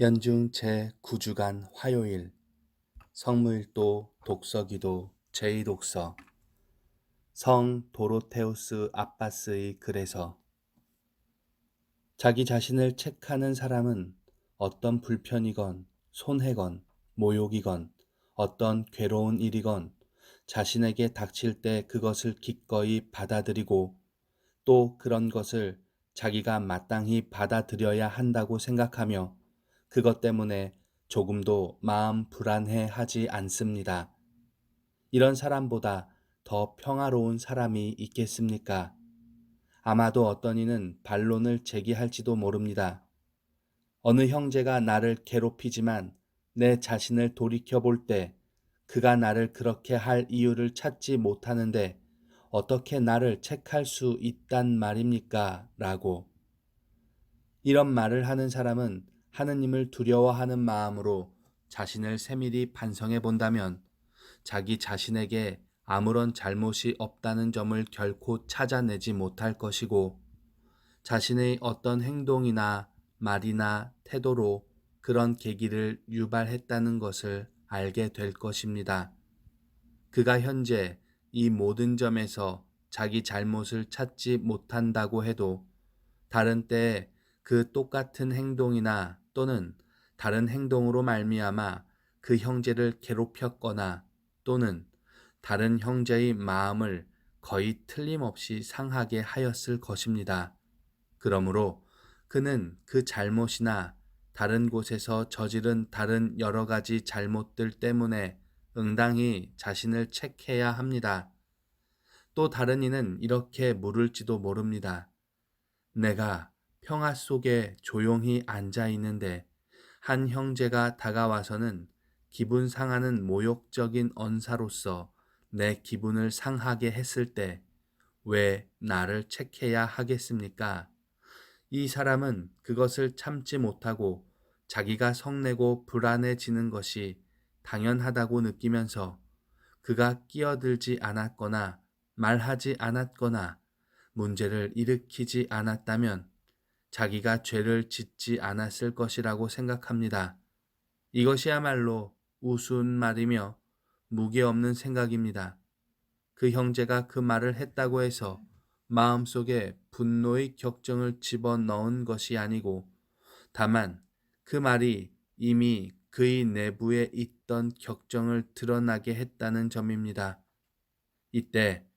연중 제9주간 화요일 성무일도 독서기도 제2독서 성 도로테우스 아빠스의 글에서 자기 자신을 책하는 사람은 어떤 불편이건 손해건 모욕이건 어떤 괴로운 일이건 자신에게 닥칠 때 그것을 기꺼이 받아들이고 또 그런 것을 자기가 마땅히 받아들여야 한다고 생각하며 그것 때문에 조금도 마음 불안해 하지 않습니다. 이런 사람보다 더 평화로운 사람이 있겠습니까? 아마도 어떤 이는 반론을 제기할지도 모릅니다. 어느 형제가 나를 괴롭히지만 내 자신을 돌이켜 볼 때 그가 나를 그렇게 할 이유를 찾지 못하는데 어떻게 나를 책할 수 있단 말입니까? 라고. 이런 말을 하는 사람은 하느님을 두려워하는 마음으로 자신을 세밀히 반성해 본다면 자기 자신에게 아무런 잘못이 없다는 점을 결코 찾아내지 못할 것이고 자신의 어떤 행동이나 말이나 태도로 그런 계기를 유발했다는 것을 알게 될 것입니다. 그가 현재 이 모든 점에서 자기 잘못을 찾지 못한다고 해도 다른 때에 그 똑같은 행동이나 또는 다른 행동으로 말미암아 그 형제를 괴롭혔거나 또는 다른 형제의 마음을 거의 틀림없이 상하게 하였을 것입니다. 그러므로 그는 그 잘못이나 다른 곳에서 저지른 다른 여러 가지 잘못들 때문에 응당히 자신을 책해야 합니다. 또 다른 이는 이렇게 물을지도 모릅니다. 내가 평화 속에 조용히 앉아 있는데 한 형제가 다가와서는 기분 상하는 모욕적인 언사로서 내 기분을 상하게 했을 때 왜 나를 책해야 하겠습니까? 이 사람은 그것을 참지 못하고 자기가 성내고 불안해지는 것이 당연하다고 느끼면서 그가 끼어들지 않았거나 말하지 않았거나 문제를 일으키지 않았다면 자기가 죄를 짓지 않았을 것이라고 생각합니다. 이것이야말로 우스운 말이며 무게 없는 생각입니다. 그 형제가 그 말을 했다고 해서 마음속에 분노의 격정을 집어넣은 것이 아니고 다만 그 말이 이미 그의 내부에 있던 격정을 드러나게 했다는 점입니다. 이때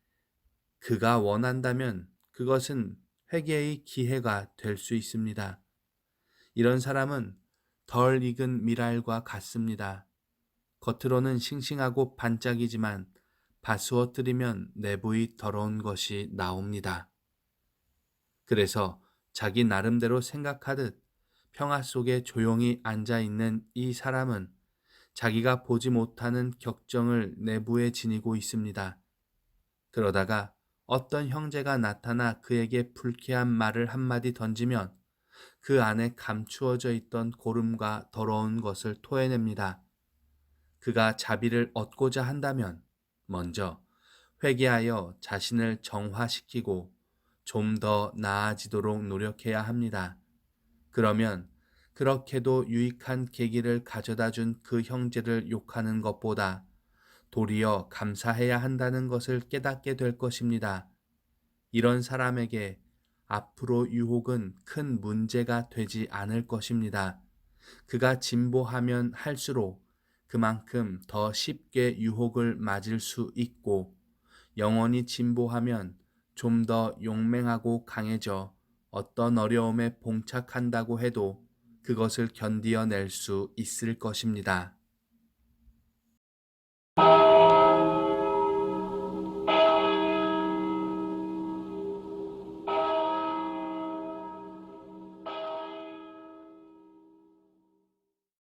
그가 원한다면 그것은 회개의 기회가 될 수 있습니다. 이런 사람은 덜 익은 밀알과 같습니다. 겉으로는 싱싱하고 반짝이지만 바스워뜨리면 내부의 더러운 것이 나옵니다. 그래서 자기 나름대로 생각하듯 평화 속에 조용히 앉아 있는 이 사람은 자기가 보지 못하는 격정을 내부에 지니고 있습니다. 그러다가 어떤 형제가 나타나 그에게 불쾌한 말을 한마디 던지면 그 안에 감추어져 있던 고름과 더러운 것을 토해냅니다. 그가 자비를 얻고자 한다면 먼저 회개하여 자신을 정화시키고 좀 더 나아지도록 노력해야 합니다. 그러면 그렇게도 유익한 계기를 가져다 준 그 형제를 욕하는 것보다 도리어 감사해야 한다는 것을 깨닫게 될 것입니다. 이런 사람에게 앞으로 유혹은 큰 문제가 되지 않을 것입니다. 그가 진보하면 할수록 그만큼 더 쉽게 유혹을 맞을 수 있고 영원히 진보하면 좀 더 용맹하고 강해져 어떤 어려움에 봉착한다고 해도 그것을 견디어낼 수 있을 것입니다.